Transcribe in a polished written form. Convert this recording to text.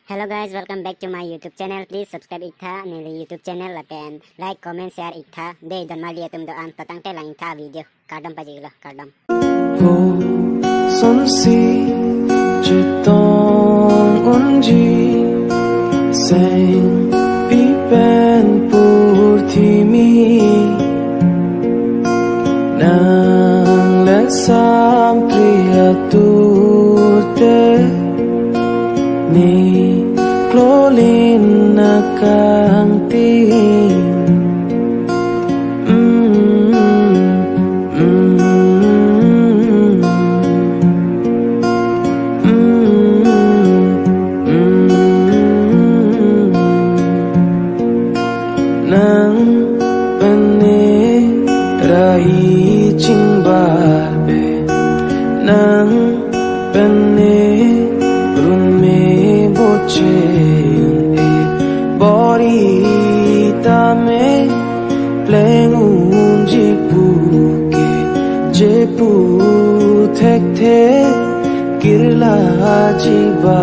Hello guys, welcome back to my YouTube channel. Please subscribe itha nele YouTube channel lapen like, comment, share itha. De don mali tum do an patang te lang itha video. Kadam pajiglo, kadam. Cô son si chitong unji sang pi pen pur thi mi nang le sam priya tu te ni klolin nakang tin nang pane rai ching bar be nang pane run me boche e bori ta me pleng unji pu ke je pu thek the kirla ji ba